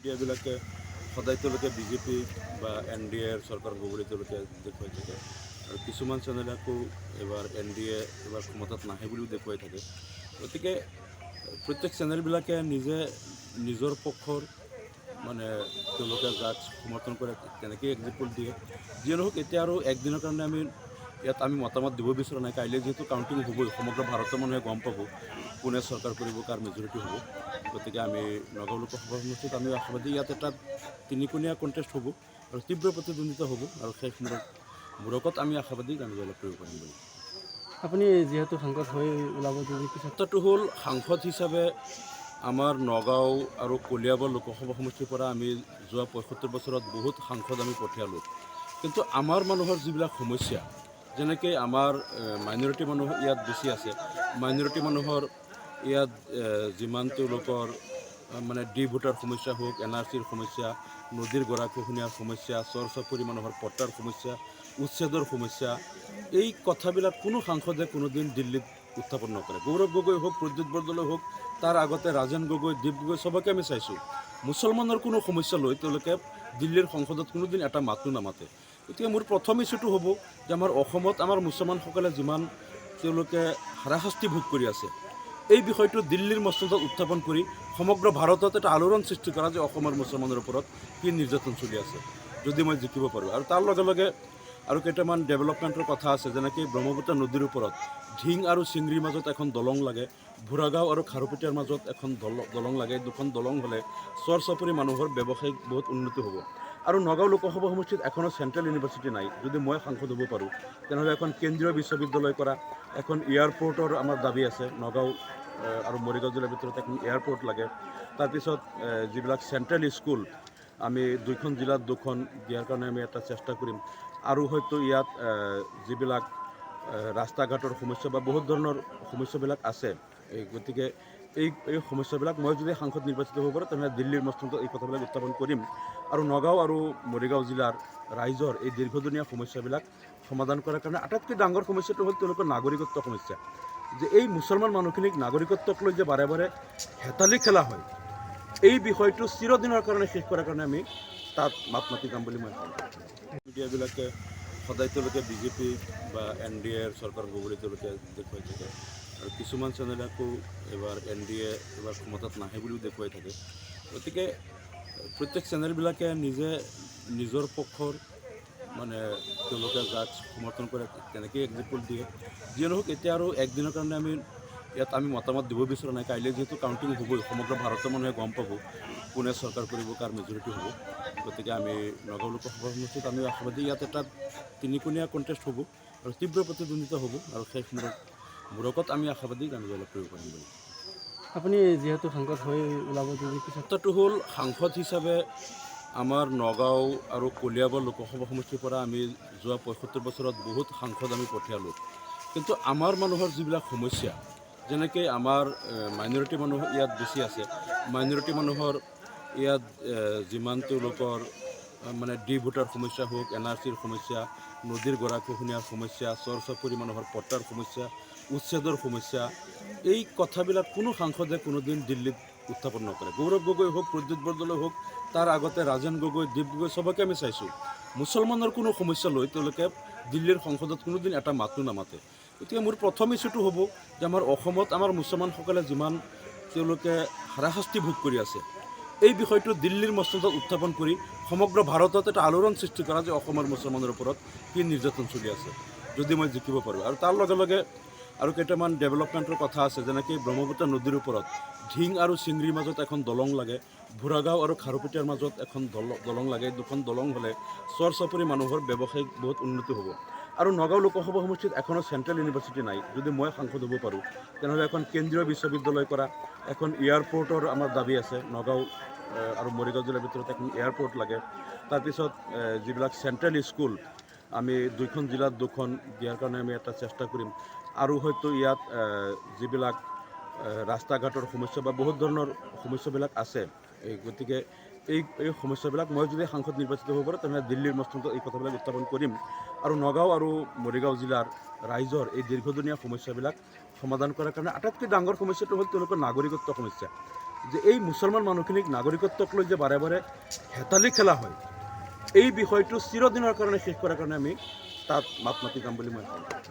মিডিয়াবিলাকে সদায় তেওঁলোকে বিজেপি বা এন ডি এৰ চৰকাৰ হ'ব বুলি তেওঁলোকে দেখুৱাই থাকে আৰু কিছুমান চেনেলে আকৌ এবাৰ এন ডি এ এবাৰ ক্ষমতাত নাহে বুলিও দেখুৱাই থাকে। গতিকে প্ৰত্যেক চেনেলবিলাকে নিজে নিজৰ পক্ষৰ মানে তেওঁলোকে যাক সমৰ্থন কৰে তেনেকেই এক্সাম্পল দিয়ে। যিয়ে নহওক এতিয়া আৰু একদিনৰ কাৰণে ইয়াত আমি মতামত দিব বিচৰা নাই। কাইলৈ যিহেতু কাউণ্টিং হ'বই, সমগ্ৰ ভাৰতৰ মানুহে গম পাব কোনে চৰকাৰ কৰিব, কাৰ মেজৰিটি হ'ব। গতিকে আমি নগাঁও লোকসভা সমষ্টিত আমি আশাবাদী ইয়াত এটা তিনিকোণীয়া কণ্টেষ্ট হ'ব আৰু তীব্ৰ প্ৰতিদ্বন্দ্বিতা হ'ব আৰু শেষ মূৰকত আমি আশাবাদী আমি জয়লাভ কৰিব পাৰিম বুলি। আপুনি যিহেতু সাংসদ হৈ ওলাব যদি পিছত কথাটো হ'ল সাংসদ হিচাপে আমাৰ নগাঁও আৰু কলিয়াবৰ লোকসভা সমষ্টিৰ পৰা আমি যোৱা ৭৫ বছৰত বহুত সাংসদ আমি পঠিয়ালোঁ। কিন্তু আমাৰ মানুহৰ যিবিলাক সমস্যা, যেনেকৈ আমাৰ মাইনৰিটি মানুহ ইয়াত বেছি আছে, মাইনৰিটি মানুহৰ ইয়াত যিমান তেওঁলোকৰ মানে ডি ভোটাৰ সমস্যা হওক, এন আৰ চিৰ সমস্যা, নদীৰ গৰাখহনীয়াৰ সমস্যা, চৰ চাপৰি মানুহৰ পট্টাৰ সমস্যা, উচ্ছেদৰ সমস্যা, এই কথাবিলাক কোনো সাংসদে কোনোদিন দিল্লীত উত্থাপন নকৰে। গৌৰৱ গগৈ হওক, প্ৰদ্যুৎ বৰদলৈ হওক, তাৰ আগতে ৰাজেন গগৈ, দীপ গগৈ, চবকে আমি চাইছোঁ। মুছলমানৰ কোনো সমস্যা লৈ তেওঁলোকে দিল্লীৰ সংসদত কোনোদিন এটা মাতো নামাতে। গতিকে মোৰ প্ৰথম ইছ্যুটো হ'ব যে আমাৰ অসমত আমাৰ মুছলমানসকলে যিমান তেওঁলোকে হাৰাশাস্তি ভোগ কৰি আছে, এই বিষয়টো দিল্লীৰ মস্তদত উত্থাপন কৰি সমগ্ৰ ভাৰতত এটা আলোড়ন সৃষ্টি কৰা যে অসমৰ মুছলমানৰ ওপৰত কি নিৰ্যাতন চলি আছে, যদি মই জিকিব পাৰোঁ। আৰু তাৰ লগে লগে আৰু কেইটামান ডেভেলপমেণ্টৰ কথা আছে, যেনেকৈ ব্ৰহ্মপুত্ৰ নদীৰ ওপৰত ঢিং আৰু চিংৰিৰ মাজত এখন দলং লাগে, ভোৰাগাঁও আৰু খাৰুপেটীয়াৰ মাজত এখন দলং লাগে। দুখন দলং হ'লে চৰ চাপৰি মানুহৰ ব্যৱসায়িক বহুত উন্নতি হ'ব। আৰু নগাঁও লোকসভা সমষ্টিত এখনো চেণ্ট্ৰেল ইউনিভাৰ্চিটি নাই। যদি মই সাংসদ হ'ব পাৰোঁ তেনেহ'লে এখন কেন্দ্ৰীয় বিশ্ববিদ্যালয় কৰা, এখন এয়াৰপৰ্টৰ আমাৰ দাবী আছে। নগাঁও আৰু মৰিগাঁও জিলাৰ ভিতৰত এখন এয়াৰপৰ্ট লাগে। তাৰপিছত যিবিলাক চেণ্ট্ৰেল স্কুল আমি দুইখন জিলাত দুখন দিয়াৰ কাৰণে আমি এটা চেষ্টা কৰিম। আৰু হয়তো ইয়াত যিবিলাক ৰাস্তা ঘাটৰ সমস্যা বা বহুত ধৰণৰ সমস্যাবিলাক আছে, গতিকে এই সমস্যাবিলাক মই যদি সাংসদ নিৰ্বাচিত হ'ব পাৰোঁ তেনেহ'লে দিল্লীৰ মস্তদত এই কথাবিলাক উত্থাপন কৰিম আৰু নগাঁও আৰু মৰিগাঁও জিলাৰ ৰাইজৰ এই দীৰ্ঘদিনীয়া সমস্যাবিলাক সমাধান কৰাৰ কাৰণে আটাইতকৈ ডাঙৰ সমস্যাটো হ'ল তেওঁলোকৰ নাগৰিকত্ব সমস্যা। যে এই মুছলমান মানুহখিনিক নাগৰিকত্বক লৈ যে বাৰে বাৰে হেতালি খেলা হয়, এই বিষয়টো চিৰদিনৰ কাৰণে শেষ কৰাৰ কাৰণে আমি তাত মাত মাতি যাম বুলি মই ভাবোঁ। মিডিয়াবিলাকে সদায় তেওঁলোকে বিজেপি বা এন ডি এৰ চৰকাৰ হ'ব বুলি তেওঁলোকে দেখুৱাই থাকে আৰু কিছুমান চেনেলে আকৌ এবাৰ এন ডি এ এবাৰ ক্ষমতাত নাহে বুলিও দেখুৱাই থাকে। গতিকে প্ৰত্যেক চেনেলবিলাকে নিজে নিজৰ পক্ষৰ মানে তেওঁলোকে যাক সমৰ্থন কৰে তেনেকেই এক্সাম্পল দিয়ে। যিয়ে নহওক এতিয়া আৰু একদিনৰ কাৰণে ইয়াত আমি মতামত দিব বিচৰা নাই। কাইলৈ যিহেতু কাউণ্টিং হ'বই, সমগ্ৰ ভাৰতৰ মানুহে গম পাব কোনে চৰকাৰ কৰিব, কাৰ মেজৰিটি হ'ব। গতিকে আমি নগাঁও লোকসভা সমষ্টিত আমি আশাবাদী ইয়াত এটা তিনিকোণীয়া কণ্টেষ্ট হ'ব আৰু তীব্ৰ প্ৰতিদ্বন্দ্বিতা হ'ব আৰু শেষ মূৰকত আমি আশাবাদী আমি জয়লাভ কৰিব পাৰিম বুলি। আপুনি যিহেতু সাংসদ হৈ ওলাব যদি পিছত কথাটো হ'ল সাংসদ হিচাপে আমাৰ নগাঁও আৰু কলিয়াবৰ লোকসভা সমষ্টিৰ পৰা আমি যোৱা ৭৫ বছৰত বহুত সাংসদ আমি পঠিয়ালোঁ। কিন্তু আমাৰ মানুহৰ যিবিলাক সমস্যা, যেনেকৈ আমাৰ মাইনৰিটি মানুহ ইয়াত বেছি আছে, মাইনৰিটি মানুহৰ ইয়াত যিমান তেওঁলোকৰ মানে ডি ভোটাৰ সমস্যা হওক, এন আৰ চিৰ সমস্যা, নদীৰ গৰাখহনীয়াৰ সমস্যা, চৰ চাপৰি মানুহৰ পট্টাৰ সমস্যা, উচ্ছেদৰ সমস্যা, এই কথাবিলাক কোনো সাংসদে কোনোদিন দিল্লীত উত্থাপন নকৰে। গৌৰৱ গগৈ হওক, প্ৰদ্যুৎ বৰদলৈ হওক, তাৰ আগতে ৰাজেন গগৈ, দীপ গগৈ, চবকে আমি চাইছোঁ। মুছলমানৰ কোনো সমস্যা লৈ তেওঁলোকে দিল্লীৰ সংসদত কোনোদিন এটা মাতো নামাতে। গতিকে মোৰ প্ৰথম ইছ্যুটো হ'ব যে আমাৰ অসমত আমাৰ মুছলমানসকলে যিমান তেওঁলোকে হাৰাশাস্তি ভোগ কৰি আছে, এই বিষয়টো দিল্লীৰ মস্তদত উত্থাপন কৰি সমগ্ৰ ভাৰতত এটা আলোড়ন সৃষ্টি কৰা যে অসমৰ মুছলমানৰ ওপৰত কি নিৰ্যাতন চলি আছে, যদি মই জিকিব পাৰোঁ। আৰু তাৰ লগে লগে আৰু কেইটামান ডেভেলপমেণ্টৰ কথা আছে, যেনেকৈ ব্ৰহ্মপুত্ৰ নদীৰ ওপৰত ঢিং আৰু চিংৰিৰ মাজত এখন দলং লাগে, ভোৰাগাঁও আৰু খাৰুপেটীয়াৰ মাজত এখন দলং লাগে। দুখন দলং হ'লে চৰ চাপৰি মানুহৰ ব্যৱসায়িক বহুত উন্নতি হ'ব। আৰু নগাঁও লোকসভা সমষ্টিত এখনো চেণ্ট্ৰেল ইউনিভাৰ্চিটি নাই। যদি মই সাংসদ হ'ব পাৰোঁ তেনেহ'লে এখন কেন্দ্ৰীয় বিশ্ববিদ্যালয় কৰা, এখন এয়াৰপৰ্টৰ আমাৰ দাবী আছে। নগাঁও আৰু মৰিগাঁও জিলাৰ ভিতৰত এখন এয়াৰপৰ্ট লাগে। তাৰপিছত যিবিলাক চেণ্ট্ৰেল স্কুল আমি দুইখন জিলাত দুখন দিয়াৰ কাৰণে আমি এটা চেষ্টা কৰিম। আৰু হয়তো ইয়াত যিবিলাক ৰাস্তা ঘাটৰ সমস্যা বা বহুত ধৰণৰ সমস্যাবিলাক আছে, গতিকে এই সমস্যাবিলাক মই যদি সাংসদ নিৰ্বাচিত হ'ব পাৰোঁ তেনেহ'লে দিল্লীৰ মস্তদত এই কথাবিলাক উত্থাপন কৰিম আৰু নগাঁও আৰু মৰিগাঁও জিলাৰ ৰাইজৰ এই দীৰ্ঘদিনীয়া সমস্যাবিলাক সমাধান কৰাৰ কাৰণে আটাইতকৈ ডাঙৰ সমস্যাটো হ'ল তেওঁলোকৰ নাগৰিকত্ব সমস্যা। যে এই মুছলমান মানুহখিনিক নাগৰিকত্বক লৈ যে বাৰে বাৰে হেতালি খেলা হয়, এই বিষয়টো চিৰদিনৰ কাৰণে শেষ কৰাৰ কাৰণে আমি তাত মাত মাতি যাম বুলি মই ভাবোঁ।